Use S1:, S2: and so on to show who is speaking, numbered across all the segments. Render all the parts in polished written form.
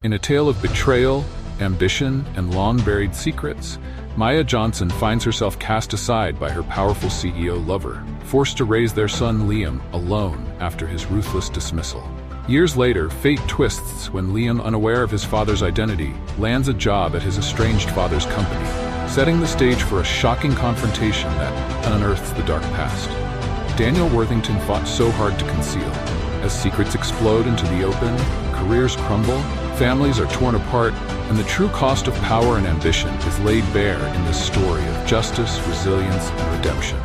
S1: In a tale of betrayal, ambition, and long-buried secrets, Maya Johnson finds herself cast aside by her powerful CEO lover, forced to raise their son Liam alone after his ruthless dismissal. Years later, fate twists when Liam, unaware of his father's identity, lands a job at his estranged father's company, setting the stage for a shocking confrontation that unearths the dark past. Daniel Worthington fought so hard to conceal. As secrets explode into the open, careers crumble, families are torn apart, and the true cost of power and ambition is laid bare in this story of justice, resilience, and redemption.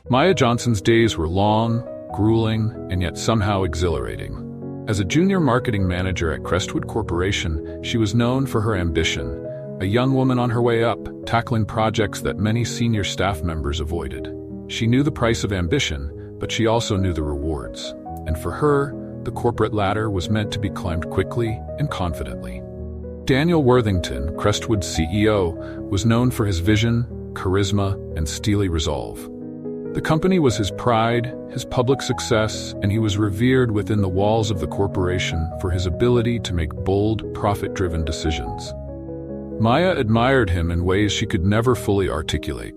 S1: Maya Johnson's days were long, grueling, and yet somehow exhilarating. As a junior marketing manager at Crestwood Corporation, she was known for her ambition, a young woman on her way up, tackling projects that many senior staff members avoided. She knew the price of ambition, but she also knew the rewards. And for her, the corporate ladder was meant to be climbed quickly and confidently. Daniel Worthington, Crestwood's CEO, was known for his vision, charisma, and steely resolve. The company was his pride, his public success, and he was revered within the walls of the corporation for his ability to make bold, profit-driven decisions. Maya admired him in ways she could never fully articulate.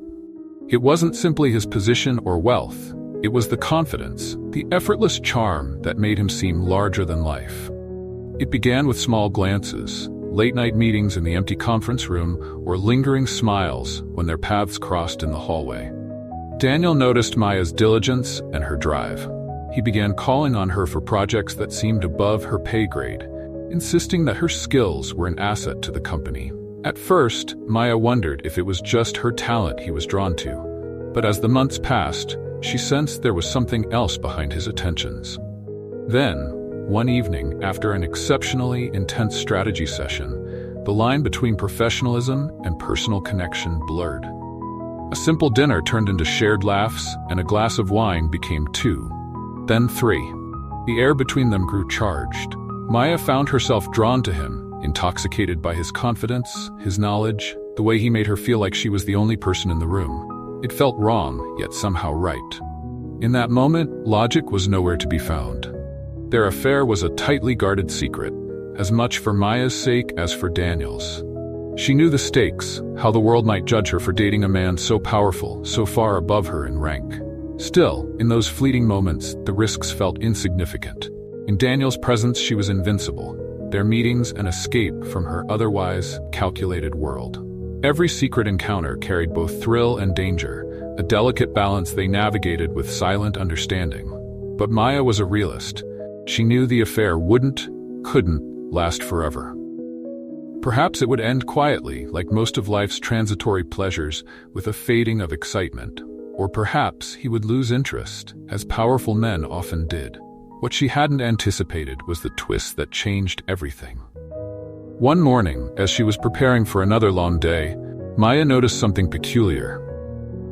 S1: It wasn't simply his position or wealth. It was the confidence, the effortless charm that made him seem larger than life. It began with small glances, late-night meetings in the empty conference room, or lingering smiles when their paths crossed in the hallway. Daniel noticed Maya's diligence and her drive. He began calling on her for projects that seemed above her pay grade, insisting that her skills were an asset to the company. At first, Maya wondered if it was just her talent he was drawn to. But as the months passed, she sensed there was something else behind his attentions. Then, one evening, after an exceptionally intense strategy session, the line between professionalism and personal connection blurred. A simple dinner turned into shared laughs, and a glass of wine became 2, then 3. The air between them grew charged. Maya found herself drawn to him, intoxicated by his confidence, his knowledge, the way he made her feel like she was the only person in the room. It felt wrong, yet somehow right. In that moment, logic was nowhere to be found. Their affair was a tightly guarded secret, as much for Maya's sake as for Daniel's. She knew the stakes, how the world might judge her for dating a man so powerful, so far above her in rank. Still, in those fleeting moments, the risks felt insignificant. In Daniel's presence, she was invincible, their meetings an escape from her otherwise calculated world. Every secret encounter carried both thrill and danger, a delicate balance they navigated with silent understanding. But Maya was a realist. She knew the affair couldn't last forever. Perhaps it would end quietly, like most of life's transitory pleasures, with a fading of excitement. Or perhaps he would lose interest, as powerful men often did. What she hadn't anticipated was the twist that changed everything. One morning, as she was preparing for another long day, Maya noticed something peculiar.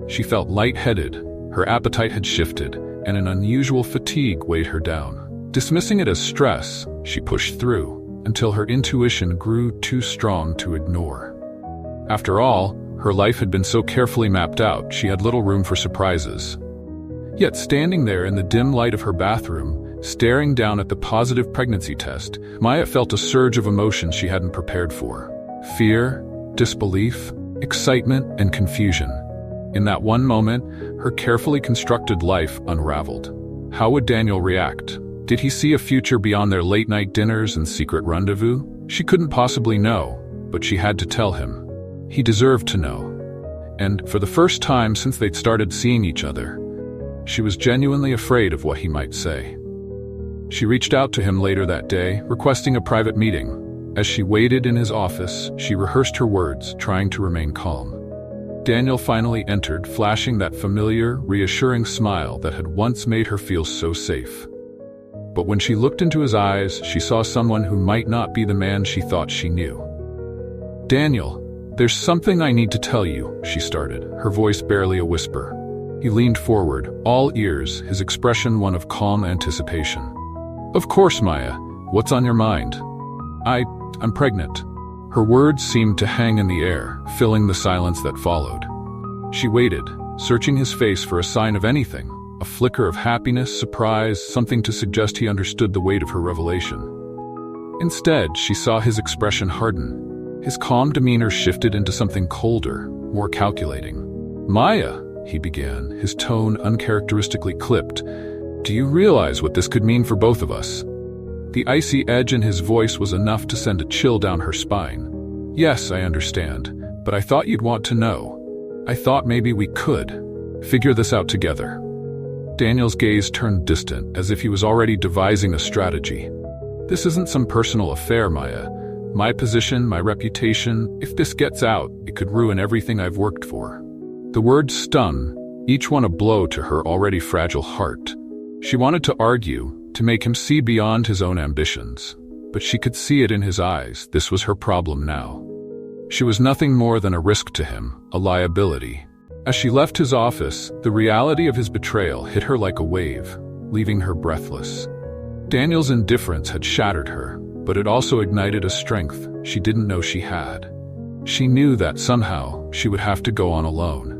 S1: She felt lightheaded, her appetite had shifted, and an unusual fatigue weighed her down. Dismissing it as stress, she pushed through, until her intuition grew too strong to ignore. After all, her life had been so carefully mapped out, she had little room for surprises. Yet standing there in the dim light of her bathroom, staring down at the positive pregnancy test, Maya felt a surge of emotions she hadn't prepared for. Fear, disbelief, excitement, and confusion. In that one moment, her carefully constructed life unraveled. How would Daniel react? Did he see a future beyond their late-night dinners and secret rendezvous? She couldn't possibly know, but she had to tell him. He deserved to know. And for the first time since they'd started seeing each other, she was genuinely afraid of what he might say. She reached out to him later that day, requesting a private meeting. As she waited in his office, she rehearsed her words, trying to remain calm. Daniel finally entered, flashing that familiar, reassuring smile that had once made her feel so safe. But when she looked into his eyes, she saw someone who might not be the man she thought she knew. "Daniel, there's something I need to tell you," she started, her voice barely a whisper. He leaned forward, all ears, his expression one of calm anticipation. "Of course, Maya. What's on your mind?" I'm pregnant." Her words seemed to hang in the air, filling the silence that followed. She waited, searching his face for a sign of anything, a flicker of happiness, surprise, something to suggest he understood the weight of her revelation. Instead, she saw his expression harden. His calm demeanor shifted into something colder, more calculating. "Maya," he began, his tone uncharacteristically clipped, "do you realize what this could mean for both of us?" The icy edge in his voice was enough to send a chill down her spine. "Yes, I understand, but I thought you'd want to know. I thought maybe we could figure this out together." Daniel's gaze turned distant, as if he was already devising a strategy. "This isn't some personal affair, Maya. My position, my reputation, if this gets out, it could ruin everything I've worked for." The words stung, each one a blow to her already fragile heart. She wanted to argue, to make him see beyond his own ambitions, but she could see it in his eyes. This was her problem now. She was nothing more than a risk to him, a liability. As she left his office, the reality of his betrayal hit her like a wave, leaving her breathless. Daniel's indifference had shattered her, but it also ignited a strength she didn't know she had. She knew that somehow she would have to go on alone.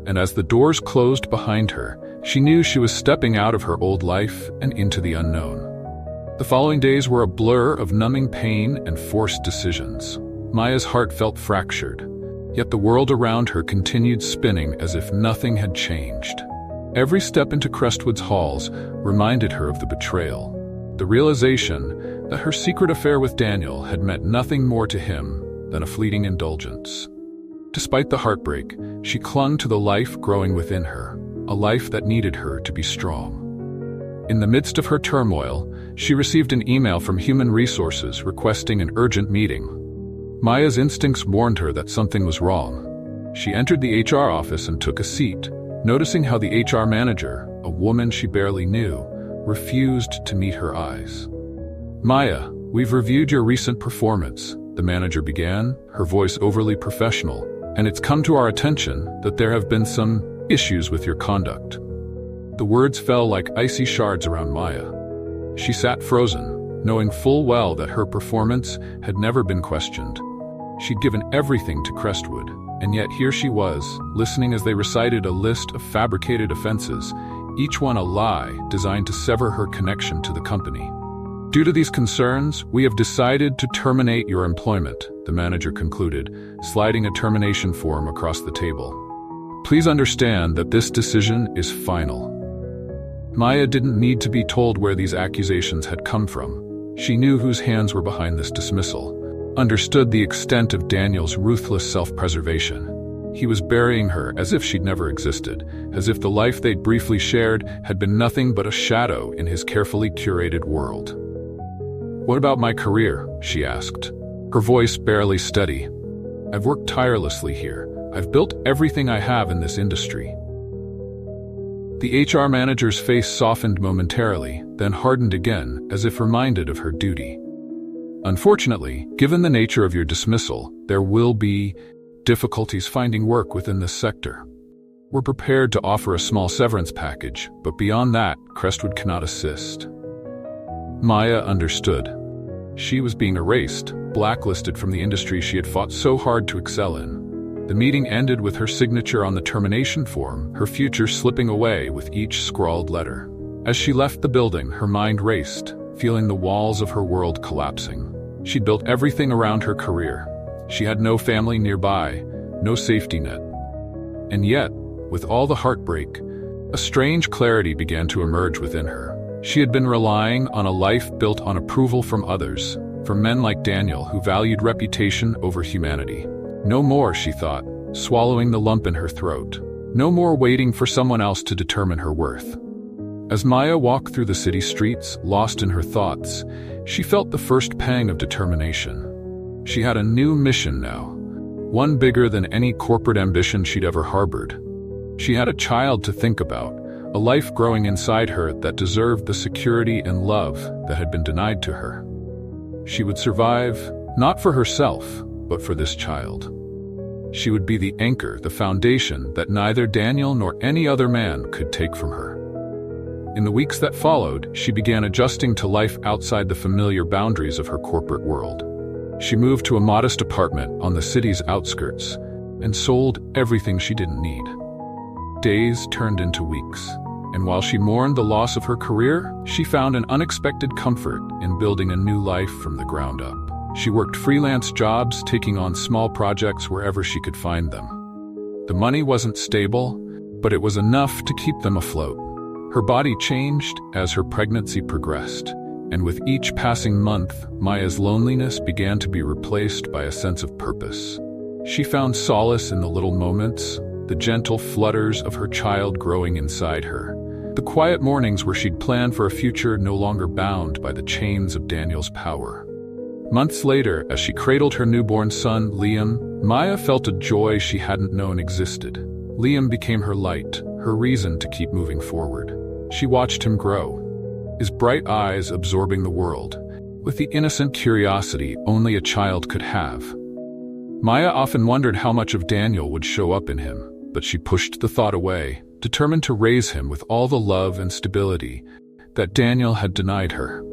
S1: And as the doors closed behind her, she knew she was stepping out of her old life and into the unknown. The following days were a blur of numbing pain and forced decisions. Maya's heart felt fractured, yet the world around her continued spinning as if nothing had changed. Every step into Crestwood's halls reminded her of the betrayal, the realization that her secret affair with Daniel had meant nothing more to him than a fleeting indulgence. Despite the heartbreak, she clung to the life growing within her, a life that needed her to be strong. In the midst of her turmoil, she received an email from Human Resources requesting an urgent meeting. Maya's instincts warned her that something was wrong. She entered the HR office and took a seat, noticing how the HR manager, a woman she barely knew, refused to meet her eyes. "Maya, we've reviewed your recent performance," the manager began, her voice overly professional, "and it's come to our attention that there have been some issues with your conduct." The words fell like icy shards around Maya. She sat frozen, knowing full well that her performance had never been questioned. She'd given everything to Crestwood, and yet here she was, listening as they recited a list of fabricated offenses, each one a lie designed to sever her connection to the company. "Due to these concerns, we have decided to terminate your employment," the manager concluded, sliding a termination form across the table. "Please understand that this decision is final." Maya didn't need to be told where these accusations had come from. She knew whose hands were behind this dismissal, understood the extent of Daniel's ruthless self-preservation. He was burying her as if she'd never existed, as if the life they'd briefly shared had been nothing but a shadow in his carefully curated world. "What about my career?" she asked, her voice barely steady. "I've worked tirelessly here. I've built everything I have in this industry." The HR manager's face softened momentarily, then hardened again, as if reminded of her duty. "Unfortunately, given the nature of your dismissal, there will be difficulties finding work within this sector. We're prepared to offer a small severance package, but beyond that, Crestwood cannot assist." Maya understood. She was being erased, blacklisted from the industry she had fought so hard to excel in. The meeting ended with her signature on the termination form, her future slipping away with each scrawled letter. As she left the building, her mind raced, feeling the walls of her world collapsing. She'd built everything around her career. She had no family nearby, no safety net. And yet, with all the heartbreak, a strange clarity began to emerge within her. She had been relying on a life built on approval from others, from men like Daniel who valued reputation over humanity. No more, she thought, swallowing the lump in her throat. No more waiting for someone else to determine her worth. As Maya walked through the city streets, lost in her thoughts, she felt the first pang of determination. She had a new mission now, one bigger than any corporate ambition she'd ever harbored. She had a child to think about, a life growing inside her that deserved the security and love that had been denied to her. She would survive, not for herself, but for this child. She would be the anchor, the foundation that neither Daniel nor any other man could take from her. In the weeks that followed, she began adjusting to life outside the familiar boundaries of her corporate world. She moved to a modest apartment on the city's outskirts and sold everything she didn't need. Days turned into weeks. And while she mourned the loss of her career, she found an unexpected comfort in building a new life from the ground up. She worked freelance jobs, taking on small projects wherever she could find them. The money wasn't stable, but it was enough to keep them afloat. Her body changed as her pregnancy progressed, and with each passing month, Maya's loneliness began to be replaced by a sense of purpose. She found solace in the little moments, the gentle flutters of her child growing inside her, the quiet mornings where she'd planned for a future no longer bound by the chains of Daniel's power. Months later, as she cradled her newborn son, Liam, Maya felt a joy she hadn't known existed. Liam became her light, her reason to keep moving forward. She watched him grow, his bright eyes absorbing the world, with the innocent curiosity only a child could have. Maya often wondered how much of Daniel would show up in him, but she pushed the thought away, determined to raise him with all the love and stability that Daniel had denied her.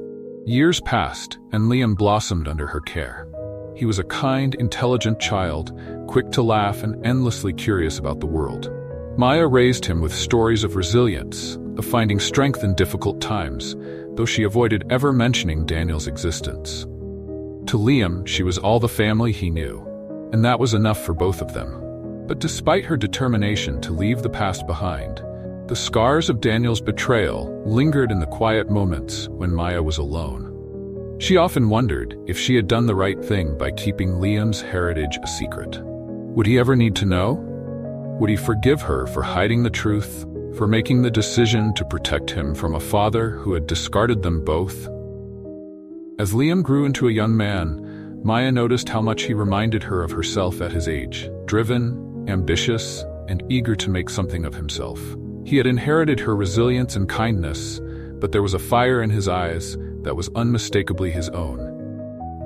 S1: Years passed, and Liam blossomed under her care. He was a kind, intelligent child, quick to laugh and endlessly curious about the world. Maya raised him with stories of resilience, of finding strength in difficult times, though she avoided ever mentioning Daniel's existence. To Liam, she was all the family he knew, and that was enough for both of them. But despite her determination to leave the past behind, the scars of Daniel's betrayal lingered in the quiet moments when Maya was alone. She often wondered if she had done the right thing by keeping Liam's heritage a secret. Would he ever need to know? Would he forgive her for hiding the truth, for making the decision to protect him from a father who had discarded them both? As Liam grew into a young man, Maya noticed how much he reminded her of herself at his age, driven, ambitious, and eager to make something of himself. He had inherited her resilience and kindness, but there was a fire in his eyes that was unmistakably his own.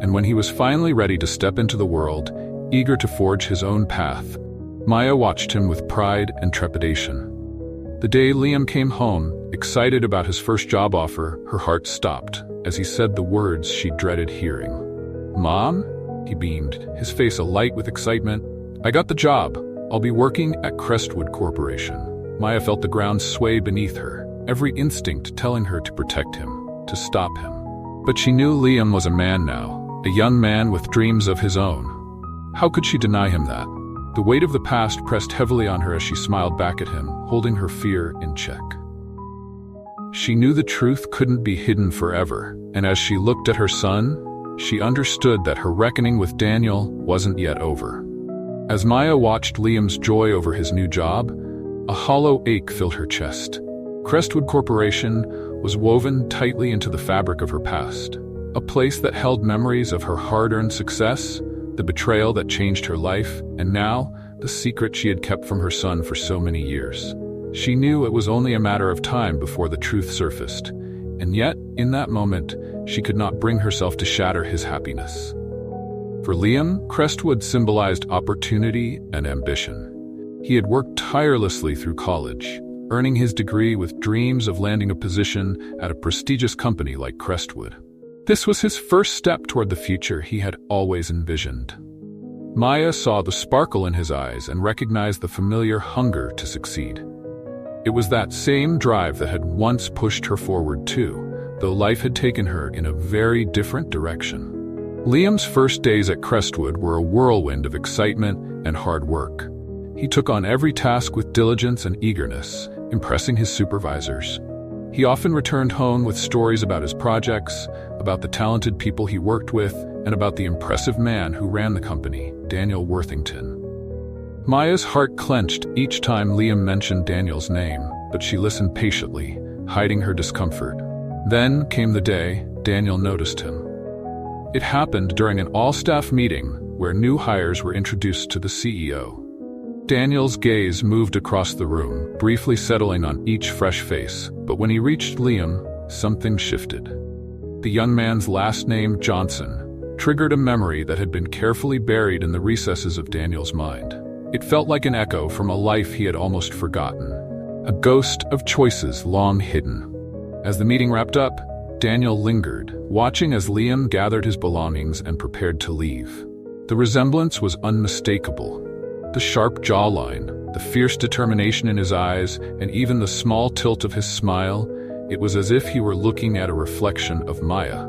S1: And when he was finally ready to step into the world, eager to forge his own path, Maya watched him with pride and trepidation. The day Liam came home, excited about his first job offer, her heart stopped as he said the words she dreaded hearing. "Mom?" He beamed, his face alight with excitement. "I got the job. I'll be working at Crestwood Corporation." Maya felt the ground sway beneath her, every instinct telling her to protect him, to stop him. But she knew Liam was a man now, a young man with dreams of his own. How could she deny him that? The weight of the past pressed heavily on her as she smiled back at him, holding her fear in check. She knew the truth couldn't be hidden forever, and as she looked at her son, she understood that her reckoning with Daniel wasn't yet over. As Maya watched Liam's joy over his new job, a hollow ache filled her chest. Crestwood Corporation was woven tightly into the fabric of her past, a place that held memories of her hard-earned success, the betrayal that changed her life, and now, the secret she had kept from her son for so many years. She knew it was only a matter of time before the truth surfaced, and yet, in that moment, she could not bring herself to shatter his happiness. For Liam, Crestwood symbolized opportunity and ambition. He had worked tirelessly through college, earning his degree with dreams of landing a position at a prestigious company like Crestwood. This was his first step toward the future he had always envisioned. Maya saw the sparkle in his eyes and recognized the familiar hunger to succeed. It was that same drive that had once pushed her forward too, though life had taken her in a very different direction. Liam's first days at Crestwood were a whirlwind of excitement and hard work. He took on every task with diligence and eagerness, impressing his supervisors. He often returned home with stories about his projects, about the talented people he worked with, and about the impressive man who ran the company, Daniel Worthington. Maya's heart clenched each time Liam mentioned Daniel's name, but she listened patiently, hiding her discomfort. Then came the day Daniel noticed him. It happened during an all-staff meeting where new hires were introduced to the CEO. Daniel's gaze moved across the room, briefly settling on each fresh face, but when he reached Liam, something shifted. The young man's last name, Johnson, triggered a memory that had been carefully buried in the recesses of Daniel's mind. It felt like an echo from a life he had almost forgotten, a ghost of choices long hidden. As the meeting wrapped up, Daniel lingered, watching as Liam gathered his belongings and prepared to leave. The resemblance was unmistakable. The sharp jawline, The fierce determination in his eyes, and even the small tilt of his smile, it was as if he were looking at a reflection of Maya.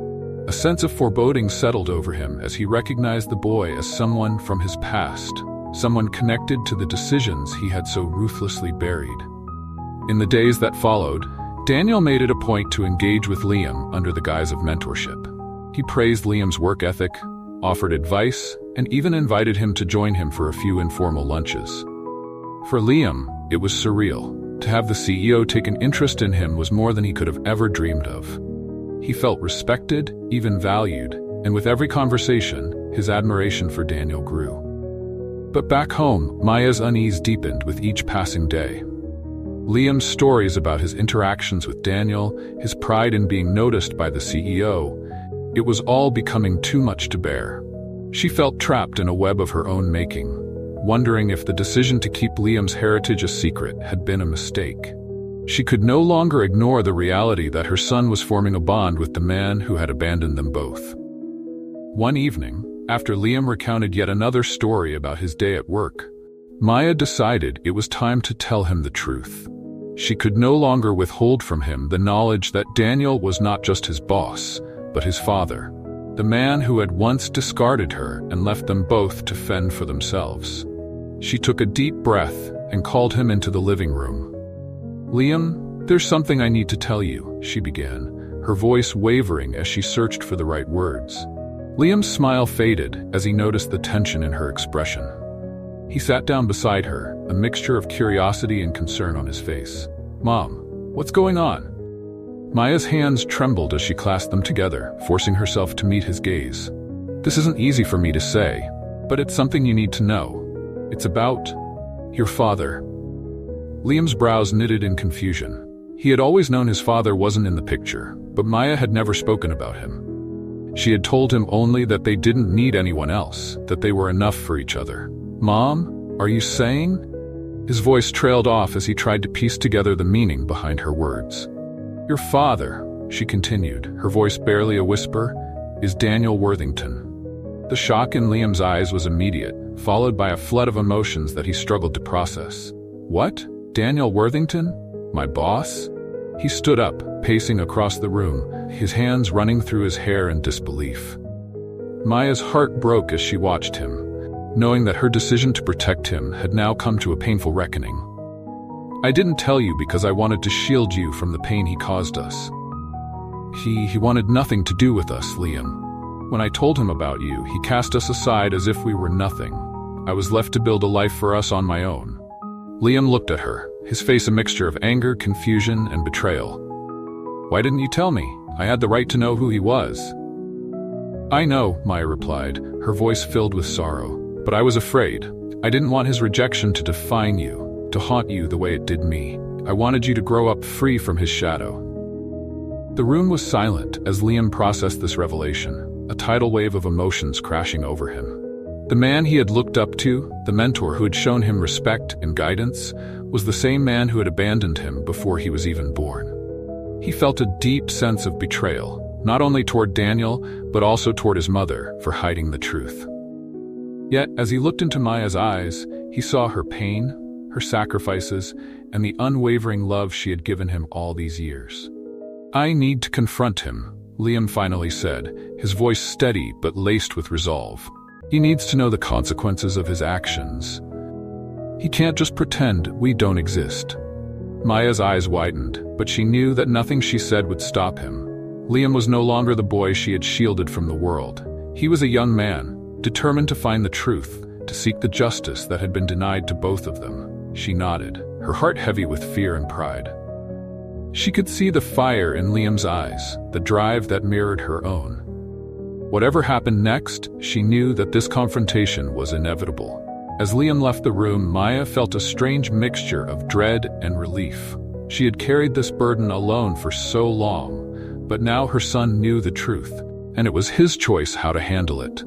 S1: A sense of foreboding settled over him as he recognized the boy as someone from his past, someone connected to the decisions he had so ruthlessly buried. In the days that followed, Daniel made it a point to engage with Liam under the guise of mentorship. He praised Liam's work ethic, offered advice, and even invited him to join him for a few informal lunches. For Liam, it was surreal. To have the CEO take an interest in him was more than he could have ever dreamed of. He felt respected, even valued, and with every conversation, his admiration for Daniel grew. But back home, Maya's unease deepened with each passing day. Liam's stories about his interactions with Daniel, his pride in being noticed by the CEO, it was all becoming too much to bear. She felt trapped in a web of her own making, wondering if the decision to keep Liam's heritage a secret had been a mistake. She could no longer ignore the reality that her son was forming a bond with the man who had abandoned them both. One evening, after Liam recounted yet another story about his day at work, Maya decided it was time to tell him the truth. She could no longer withhold from him the knowledge that Daniel was not just his boss, but his father, the man who had once discarded her and left them both to fend for themselves. She took a deep breath and called him into the living room. "Liam, there's something I need to tell you," she began, her voice wavering as she searched for the right words. Liam's smile faded as he noticed the tension in her expression. He sat down beside her, a mixture of curiosity and concern on his face. "Mom, what's going on?" Maya's hands trembled as she clasped them together, forcing herself to meet his gaze. "This isn't easy for me to say, but it's something you need to know. It's about your father." Liam's brows knitted in confusion. He had always known his father wasn't in the picture, but Maya had never spoken about him. She had told him only that they didn't need anyone else, that they were enough for each other. "Mom, are you saying?" His voice trailed off as he tried to piece together the meaning behind her words. "Your father," she continued, her voice barely a whisper, "is Daniel Worthington." The shock in Liam's eyes was immediate, followed by a flood of emotions that he struggled to process. "What? Daniel Worthington? My boss?" He stood up, pacing across the room, his hands running through his hair in disbelief. Maya's heart broke as she watched him, knowing that her decision to protect him had now come to a painful reckoning. "I didn't tell you because I wanted to shield you from the pain he caused us. He wanted nothing to do with us, Liam. When I told him about you, he cast us aside as if we were nothing. I was left to build a life for us on my own." Liam looked at her, his face a mixture of anger, confusion, and betrayal. "Why didn't you tell me? I had the right to know who he was." "I know," Maya replied, her voice filled with sorrow, "but I was afraid. I didn't want his rejection to define you, to haunt you the way it did me. I wanted you to grow up free from his shadow." The room was silent as Liam processed this revelation, a tidal wave of emotions crashing over him. The man he had looked up to, the mentor who had shown him respect and guidance, was the same man who had abandoned him before he was even born. He felt a deep sense of betrayal, not only toward Daniel, but also toward his mother for hiding the truth. Yet, as he looked into Maya's eyes, he saw her pain, her sacrifices, and the unwavering love she had given him all these years. "I need to confront him," Liam finally said, his voice steady but laced with resolve. "He needs to know the consequences of his actions. He can't just pretend we don't exist." Maya's eyes widened, but she knew that nothing she said would stop him. Liam was no longer the boy she had shielded from the world. He was a young man, determined to find the truth, to seek the justice that had been denied to both of them. She nodded, her heart heavy with fear and pride. She could see the fire in Liam's eyes, the drive that mirrored her own. Whatever happened next, she knew that this confrontation was inevitable. As Liam left the room, Maya felt a strange mixture of dread and relief. She had carried this burden alone for so long, but now her son knew the truth, and it was his choice how to handle it.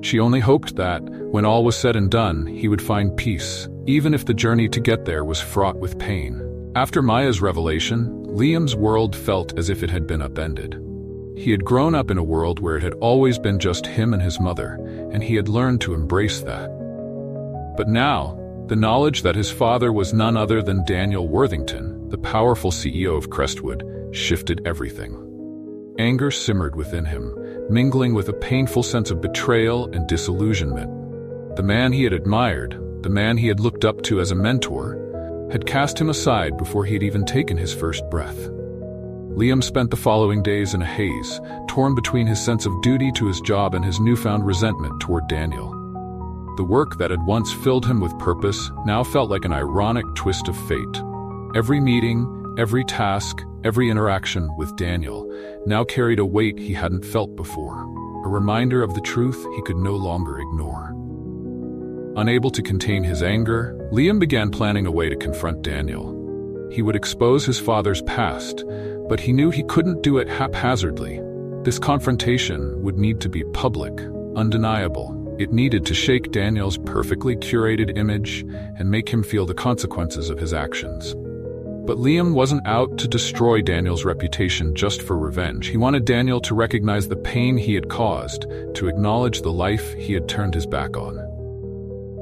S1: She only hoped that, when all was said and done, he would find peace, even if the journey to get there was fraught with pain. After Maya's revelation, Liam's world felt as if it had been upended. He had grown up in a world where it had always been just him and his mother, and he had learned to embrace that. But now, The knowledge that his father was none other than Daniel Worthington, the powerful CEO of Crestwood, shifted everything. Anger simmered within him, mingling with a painful sense of betrayal and disillusionment. The man he had admired, the man he had looked up to as a mentor, had cast him aside before he had even taken his first breath. Liam spent the following days in a haze, torn between his sense of duty to his job and his newfound resentment toward Daniel. The work that had once filled him with purpose now felt like an ironic twist of fate. Every meeting, every task, every interaction with Daniel now carried a weight he hadn't felt before, a reminder of the truth he could no longer ignore. Unable to contain his anger, Liam began planning a way to confront Daniel. He would expose his father's past, but he knew he couldn't do it haphazardly. This confrontation would need to be public, undeniable. It needed to shake Daniel's perfectly curated image and make him feel the consequences of his actions. But Liam wasn't out to destroy Daniel's reputation just for revenge. He wanted Daniel to recognize the pain he had caused, to acknowledge the life he had turned his back on.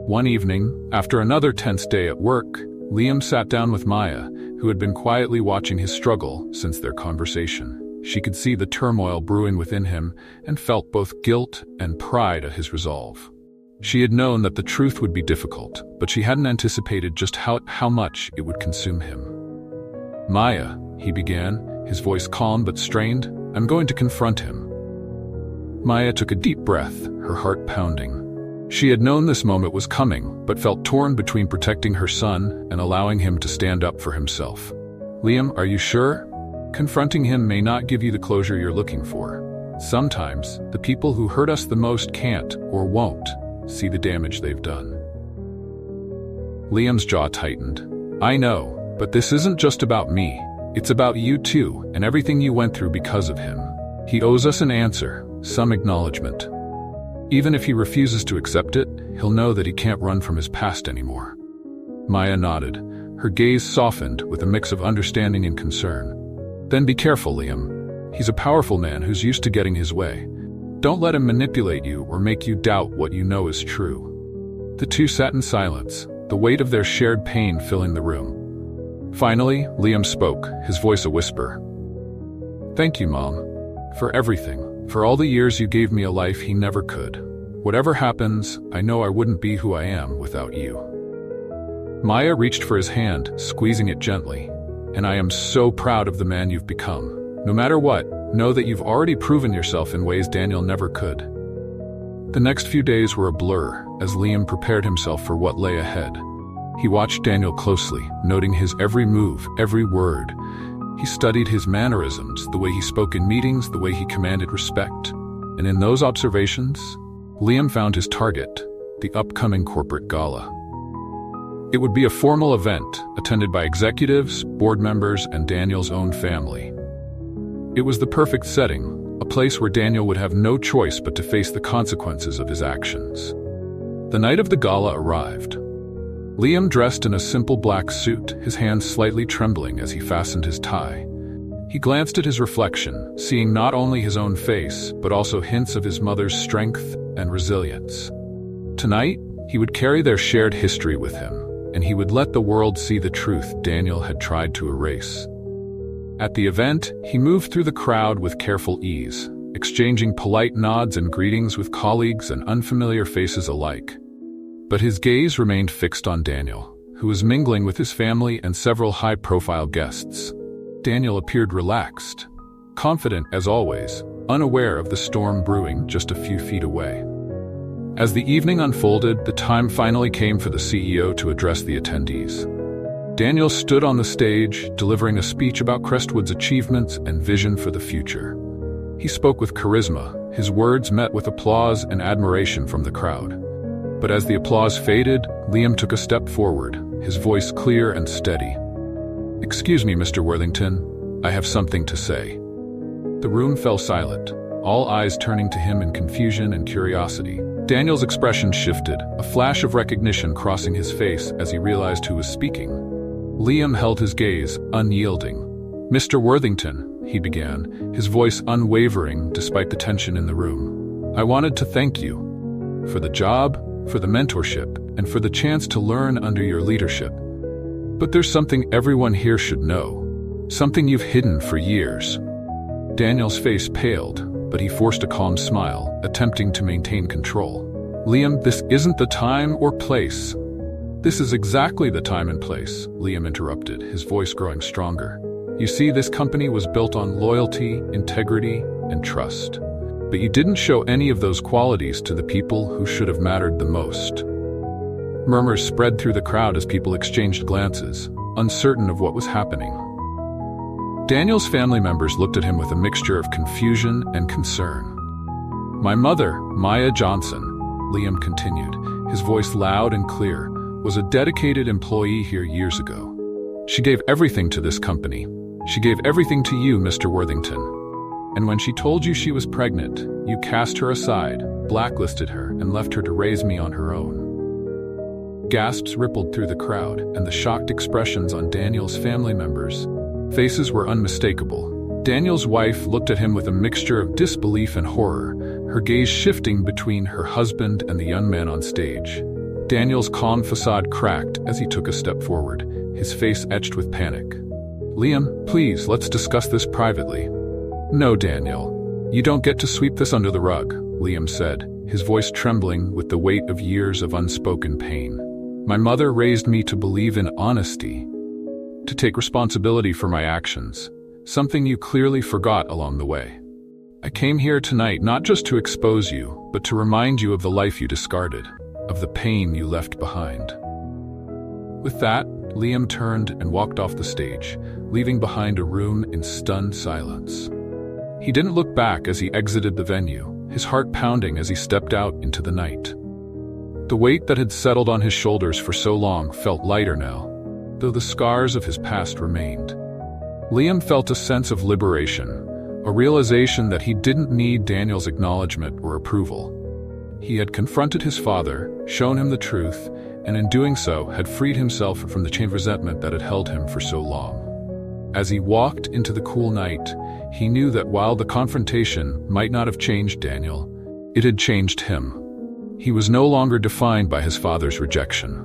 S1: One evening, after another tense day at work, Liam sat down with Maya, who had been quietly watching his struggle since their conversation. She could see the turmoil brewing within him and felt both guilt and pride at his resolve. She had known that the truth would be difficult, but she hadn't anticipated just how much it would consume him. "Maya," he began, his voice calm but strained, "I'm going to confront him." Maya took a deep breath, her heart pounding. She had known this moment was coming, but felt torn between protecting her son and allowing him to stand up for himself. "Liam, are you sure? Confronting him may not give you the closure you're looking for. Sometimes, the people who hurt us the most can't, or won't, see the damage they've done." Liam's jaw tightened. "I know, but this isn't just about me. It's about you too, and everything you went through because of him. He owes us an answer, some acknowledgement. Even if he refuses to accept it, he'll know that he can't run from his past anymore." Maya nodded. Her gaze softened with a mix of understanding and concern. "Then be careful, Liam. He's a powerful man who's used to getting his way. Don't let him manipulate you or make you doubt what you know is true." The two sat in silence, the weight of their shared pain filling the room. Finally, Liam spoke, his voice a whisper. "Thank you, Mom, for everything, for all the years you gave me a life he never could. Whatever happens, I know I wouldn't be who I am without you." Maya reached for his hand, squeezing it gently. "And I am so proud of the man you've become. No matter what, know that you've already proven yourself in ways Daniel never could." The next few days were a blur as Liam prepared himself for what lay ahead. He watched Daniel closely, noting his every move, every word. He studied his mannerisms, the way he spoke in meetings, the way he commanded respect. And in those observations, Liam found his target, the upcoming corporate gala. It would be a formal event, attended by executives, board members, and Daniel's own family. It was the perfect setting, a place where Daniel would have no choice but to face the consequences of his actions. The night of the gala arrived. Liam dressed in a simple black suit, his hands slightly trembling as he fastened his tie. He glanced at his reflection, seeing not only his own face, but also hints of his mother's strength and resilience. Tonight, he would carry their shared history with him, and he would let the world see the truth Daniel had tried to erase. At the event, he moved through the crowd with careful ease, exchanging polite nods and greetings with colleagues and unfamiliar faces alike. But his gaze remained fixed on Daniel, who was mingling with his family and several high-profile guests. Daniel appeared relaxed, confident as always, unaware of the storm brewing just a few feet away. As the evening unfolded, the time finally came for the CEO to address the attendees. Daniel stood on the stage, delivering a speech about Crestwood's achievements and vision for the future. He spoke with charisma, his words met with applause and admiration from the crowd. But as the applause faded, Liam took a step forward, his voice clear and steady. "Excuse me, Mr. Worthington, I have something to say." The room fell silent, all eyes turning to him in confusion and curiosity. Daniel's expression shifted, a flash of recognition crossing his face as he realized who was speaking. Liam held his gaze, unyielding. "Mr. Worthington," he began, his voice unwavering despite the tension in the room. "I wanted to thank you for the job, for the mentorship, and for the chance to learn under your leadership. But there's something everyone here should know, something you've hidden for years." Daniel's face paled, but he forced a calm smile, attempting to maintain control. "Liam, this isn't the time or place." "This is exactly the time and place," Liam interrupted, his voice growing stronger. "You see, this company was built on loyalty, integrity, and trust. But you didn't show any of those qualities to the people who should have mattered the most." Murmurs spread through the crowd as people exchanged glances, uncertain of what was happening. Daniel's family members looked at him with a mixture of confusion and concern. "My mother, Maya Johnson," Liam continued, his voice loud and clear, "was a dedicated employee here years ago. She gave everything to this company. She gave everything to you, Mr. Worthington. And when she told you she was pregnant, you cast her aside, blacklisted her, and left her to raise me on her own." Gasps rippled through the crowd, and the shocked expressions on Daniel's family members' faces were unmistakable. Daniel's wife looked at him with a mixture of disbelief and horror, her gaze shifting between her husband and the young man on stage. Daniel's calm facade cracked as he took a step forward, his face etched with panic. "Liam, please, let's discuss this privately." "No, Daniel. You don't get to sweep this under the rug," Liam said, his voice trembling with the weight of years of unspoken pain. "My mother raised me to believe in honesty, to take responsibility for my actions, something you clearly forgot along the way. I came here tonight not just to expose you, but to remind you of the life you discarded, of the pain you left behind." With that, Liam turned and walked off the stage, leaving behind a room in stunned silence. He didn't look back as he exited the venue, his heart pounding as he stepped out into the night. The weight that had settled on his shoulders for so long felt lighter now, though the scars of his past remained. Liam felt a sense of liberation, a realization that he didn't need Daniel's acknowledgement or approval. He had confronted his father, shown him the truth, and in doing so had freed himself from the chain of resentment that had held him for so long. As he walked into the cool night, he knew that while the confrontation might not have changed Daniel, it had changed him. He was no longer defined by his father's rejection.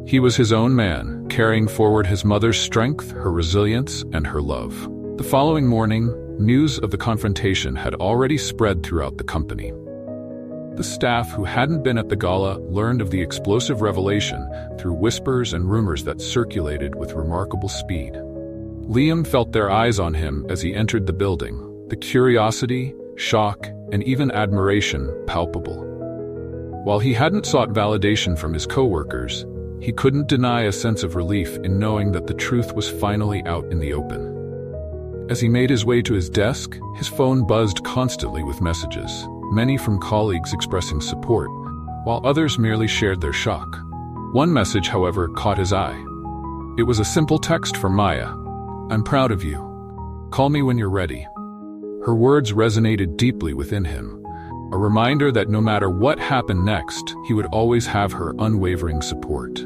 S1: He was his own man, carrying forward his mother's strength, her resilience, and her love. The following morning, news of the confrontation had already spread throughout the company. The staff who hadn't been at the gala learned of the explosive revelation through whispers and rumors that circulated with remarkable speed. Liam felt their eyes on him as he entered the building, the curiosity, shock, and even admiration palpable. While he hadn't sought validation from his coworkers, he couldn't deny a sense of relief in knowing that the truth was finally out in the open. As he made his way to his desk, his phone buzzed constantly with messages, many from colleagues expressing support, while others merely shared their shock. One message, however, caught his eye. It was a simple text from Maya. "I'm proud of you. Call me when you're ready." Her words resonated deeply within him, a reminder that no matter what happened next, he would always have her unwavering support.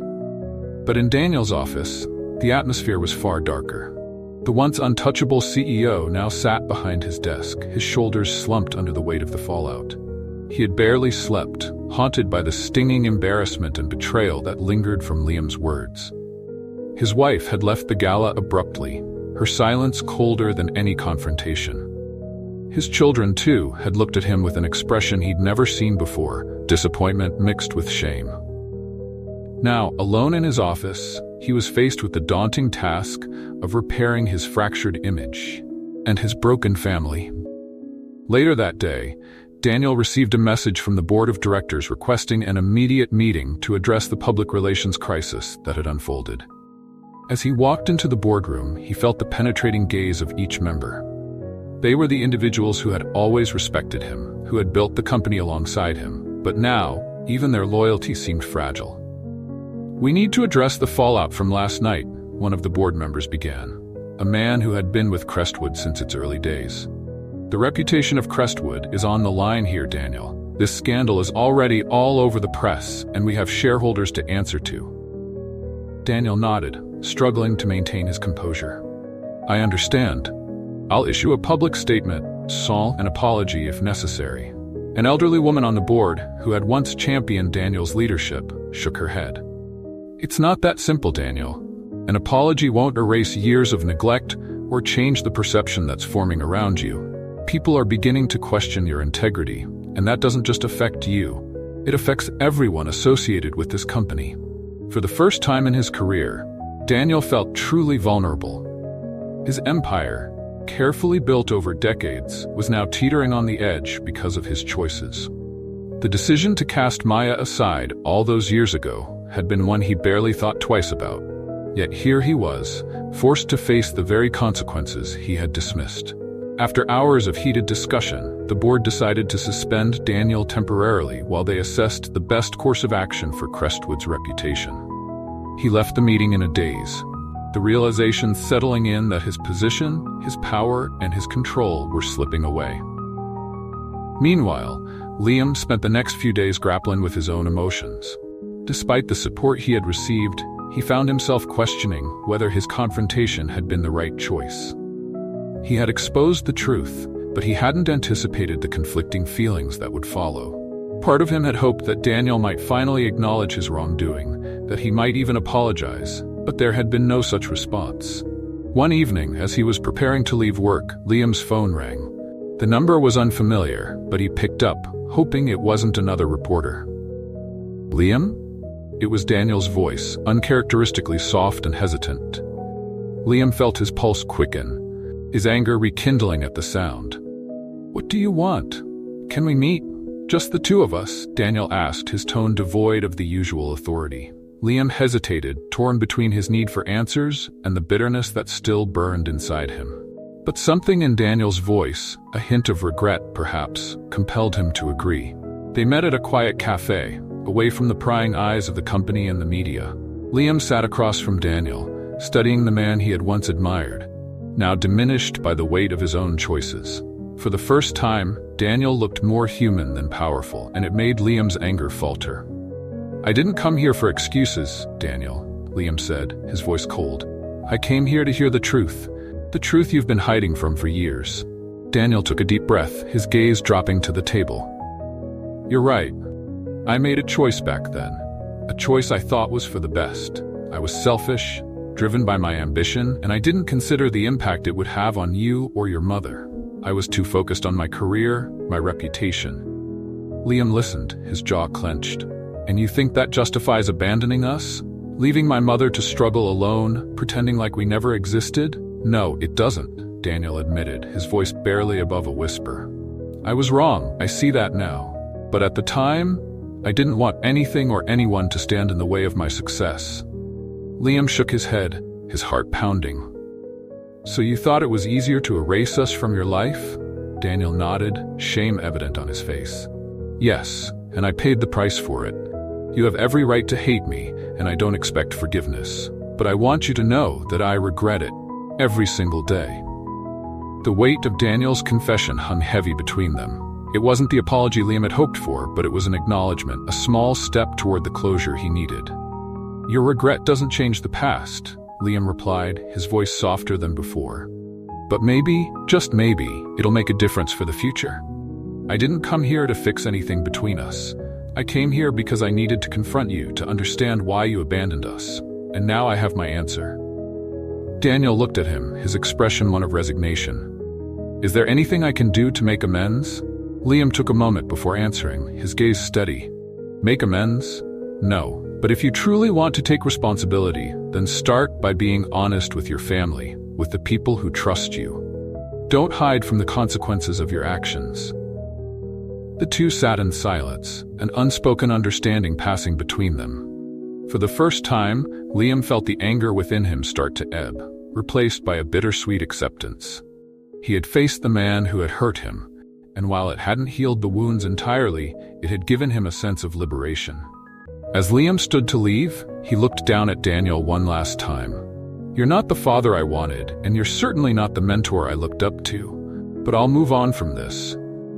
S1: But in Daniel's office, the atmosphere was far darker. The once untouchable CEO now sat behind his desk, his shoulders slumped under the weight of the fallout. He had barely slept, haunted by the stinging embarrassment and betrayal that lingered from Liam's words. His wife had left the gala abruptly, her silence colder than any confrontation. His children, too, had looked at him with an expression he'd never seen before, disappointment mixed with shame. Now, alone in his office, he was faced with the daunting task of repairing his fractured image and his broken family. Later that day, Daniel received a message from the board of directors requesting an immediate meeting to address the public relations crisis that had unfolded. As he walked into the boardroom, he felt the penetrating gaze of each member. They were the individuals who had always respected him, who had built the company alongside him, but now, even their loyalty seemed fragile. "We need to address the fallout from last night," one of the board members began, a man who had been with Crestwood since its early days. "The reputation of Crestwood is on the line here, Daniel. This scandal is already all over the press, and we have shareholders to answer to." Daniel nodded, struggling to maintain his composure. "I understand. I'll issue a public statement, an apology if necessary, An elderly woman on the board, who had once championed Daniel's leadership, shook her head. It's not that simple, Daniel. An apology won't erase years of neglect or change the perception that's forming around you. People are beginning to question your integrity, and that doesn't just affect you. It affects everyone associated with this company. For the first time in his career, Daniel felt truly vulnerable. His empire, carefully built over decades, was now teetering on the edge because of his choices. The decision to cast Maya aside all those years ago had been one he barely thought twice about. Yet here he was, forced to face the very consequences he had dismissed. After hours of heated discussion, the board decided to suspend Daniel temporarily while they assessed the best course of action for Crestwood's reputation. He left the meeting in a daze, the realization settling in that his position, his power, and his control were slipping away. Meanwhile, Liam spent the next few days grappling with his own emotions. Despite the support he had received, he found himself questioning whether his confrontation had been the right choice. He had exposed the truth, but he hadn't anticipated the conflicting feelings that would follow. Part of him had hoped that Daniel might finally acknowledge his wrongdoing, that he might even apologize, but there had been no such response. One evening, as he was preparing to leave work, Liam's phone rang. The number was unfamiliar, but he picked up, hoping it wasn't another reporter. Liam? It was Daniel's voice, uncharacteristically soft and hesitant. Liam felt his pulse quicken, his anger rekindling at the sound. What do you want? Can we meet? Just the two of us, Daniel asked, his tone devoid of the usual authority. Liam hesitated, torn between his need for answers and the bitterness that still burned inside him. But something in Daniel's voice, a hint of regret perhaps, compelled him to agree. They met at a quiet cafe, away from the prying eyes of the company and the media. Liam sat across from Daniel, studying the man he had once admired, now diminished by the weight of his own choices. For the first time, Daniel looked more human than powerful, and it made Liam's anger falter. I didn't come here for excuses, Daniel, Liam said, his voice cold. I came here to hear the truth you've been hiding from for years. Daniel took a deep breath, his gaze dropping to the table. You're right. I made a choice back then, a choice I thought was for the best. I was selfish, driven by my ambition, and I didn't consider the impact it would have on you or your mother. I was too focused on my career, my reputation. Liam listened, his jaw clenched. And you think that justifies abandoning us? Leaving my mother to struggle alone, pretending like we never existed? No, it doesn't, Daniel admitted, his voice barely above a whisper. I was wrong, I see that now. But at the time, I didn't want anything or anyone to stand in the way of my success. Liam shook his head, his heart pounding. So you thought it was easier to erase us from your life? Daniel nodded, shame evident on his face. Yes, and I paid the price for it. You have every right to hate me, and I don't expect forgiveness. But I want you to know that I regret it, every single day. The weight of Daniel's confession hung heavy between them. It wasn't the apology Liam had hoped for, but it was an acknowledgement, a small step toward the closure he needed. Your regret doesn't change the past, Liam replied, his voice softer than before. But maybe, just maybe, it'll make a difference for the future. I didn't come here to fix anything between us. I came here because I needed to confront you, to understand why you abandoned us. And now I have my answer. Daniel looked at him, his expression one of resignation. Is there anything I can do to make amends? Liam took a moment before answering, his gaze steady. Make amends? No. But if you truly want to take responsibility, then start by being honest with your family, with the people who trust you. Don't hide from the consequences of your actions. The two sat in silence, an unspoken understanding passing between them. For the first time, Liam felt the anger within him start to ebb, replaced by a bittersweet acceptance. He had faced the man who had hurt him, and while it hadn't healed the wounds entirely, it had given him a sense of liberation. As Liam stood to leave, he looked down at Daniel one last time. You're not the father I wanted, and you're certainly not the mentor I looked up to. But I'll move on from this,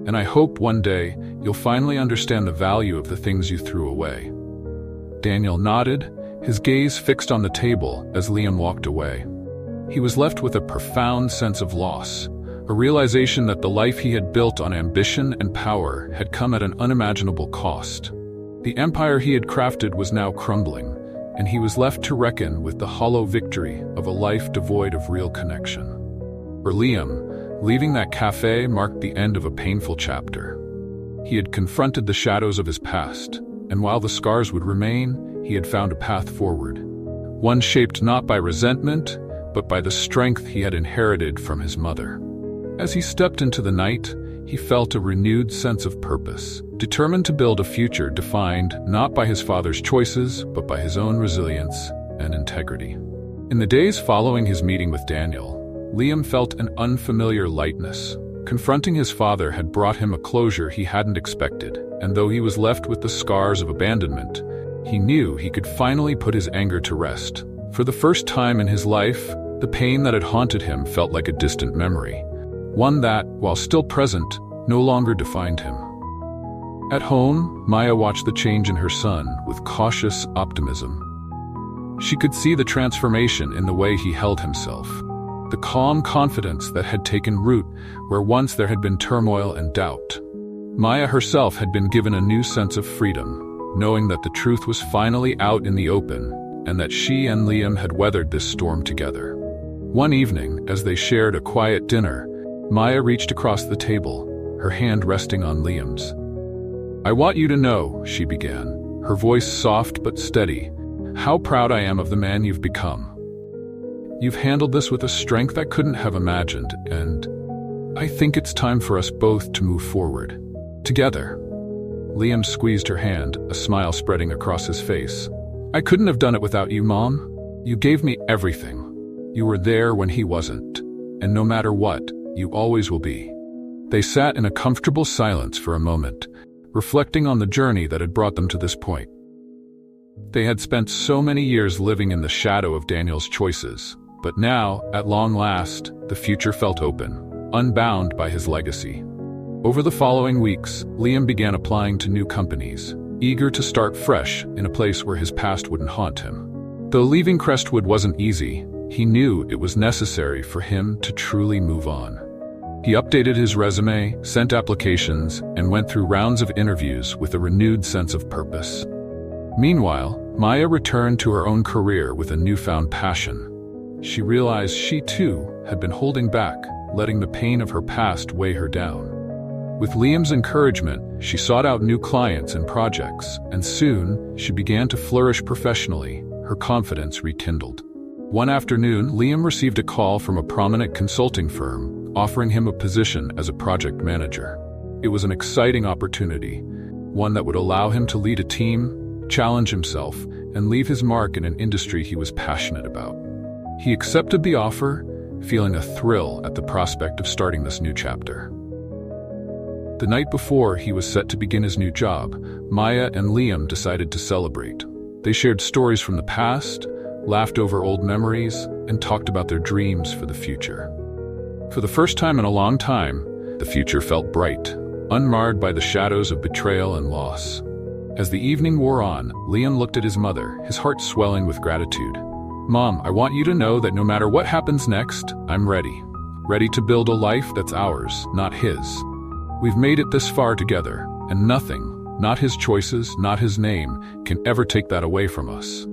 S1: and I hope one day you'll finally understand the value of the things you threw away. Daniel nodded, his gaze fixed on the table as Liam walked away. He was left with a profound sense of loss, a realization that the life he had built on ambition and power had come at an unimaginable cost. The empire he had crafted was now crumbling, and he was left to reckon with the hollow victory of a life devoid of real connection. For Liam, leaving that cafe marked the end of a painful chapter. He had confronted the shadows of his past, and while the scars would remain, he had found a path forward. One shaped not by resentment, but by the strength he had inherited from his mother. As he stepped into the night, he felt a renewed sense of purpose, determined to build a future defined not by his father's choices, but by his own resilience and integrity. In the days following his meeting with Daniel, Liam felt an unfamiliar lightness. Confronting his father had brought him a closure he hadn't expected, and though he was left with the scars of abandonment, he knew he could finally put his anger to rest. For the first time in his life, the pain that had haunted him felt like a distant memory, one that, while still present, no longer defined him. At home, Maya watched the change in her son with cautious optimism. She could see the transformation in the way he held himself, the calm confidence that had taken root where once there had been turmoil and doubt. Maya herself had been given a new sense of freedom, knowing that the truth was finally out in the open and that she and Liam had weathered this storm together. One evening, as they shared a quiet dinner, Maya reached across the table, her hand resting on Liam's. "I want you to know," she began, her voice soft but steady, "how proud I am of the man you've become. You've handled this with a strength I couldn't have imagined, and I think it's time for us both to move forward. Together." Liam squeezed her hand, a smile spreading across his face. "I couldn't have done it without you, Mom. You gave me everything. You were there when he wasn't, and no matter what, you always will be." They sat in a comfortable silence for a moment, reflecting on the journey that had brought them to this point. They had spent so many years living in the shadow of Daniel's choices, but now, at long last, the future felt open, unbound by his legacy. Over the following weeks, Liam began applying to new companies, eager to start fresh in a place where his past wouldn't haunt him. Though leaving Crestwood wasn't easy, he knew it was necessary for him to truly move on. He updated his resume, sent applications, and went through rounds of interviews with a renewed sense of purpose. Meanwhile, Maya returned to her own career with a newfound passion. She realized she too had been holding back, letting the pain of her past weigh her down. With Liam's encouragement, she sought out new clients and projects, and soon she began to flourish professionally, her confidence rekindled. One afternoon, Liam received a call from a prominent consulting firm, offering him a position as a project manager. It was an exciting opportunity, one that would allow him to lead a team, challenge himself, and leave his mark in an industry he was passionate about. He accepted the offer, feeling a thrill at the prospect of starting this new chapter. The night before he was set to begin his new job, Maya and Liam decided to celebrate. They shared stories from the past, laughed over old memories, and talked about their dreams for the future. For the first time in a long time, the future felt bright, unmarred by the shadows of betrayal and loss. As the evening wore on, Liam looked at his mother, his heart swelling with gratitude. "Mom, I want you to know that no matter what happens next, I'm ready. Ready to build a life that's ours, not his. We've made it this far together, and nothing, not his choices, not his name, can ever take that away from us."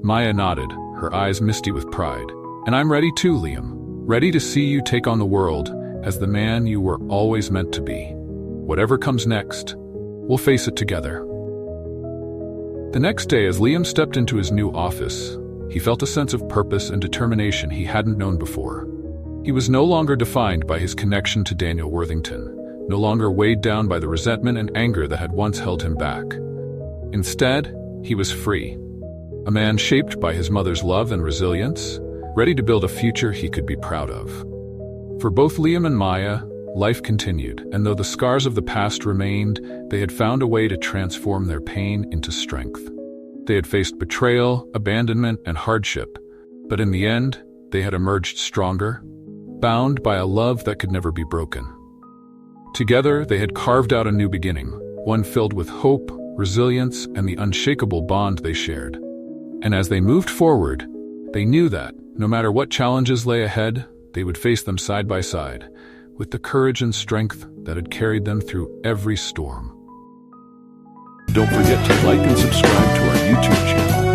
S1: Maya nodded, her eyes misty with pride. "And I'm ready too, Liam. Ready to see you take on the world as the man you were always meant to be. Whatever comes next, we'll face it together." The next day, as Liam stepped into his new office, he felt a sense of purpose and determination he hadn't known before. He was no longer defined by his connection to Daniel Worthington, no longer weighed down by the resentment and anger that had once held him back. Instead, he was free. A man shaped by his mother's love and resilience, ready to build a future he could be proud of. For both Liam and Maya, life continued, and though the scars of the past remained, they had found a way to transform their pain into strength. They had faced betrayal, abandonment, and hardship, but in the end, they had emerged stronger, bound by a love that could never be broken. Together, they had carved out a new beginning, one filled with hope, resilience, and the unshakable bond they shared. And as they moved forward, they knew that, no matter what challenges lay ahead, they would face them side by side, with the courage and strength that had carried them through every storm. Don't forget to like and subscribe to our YouTube channel.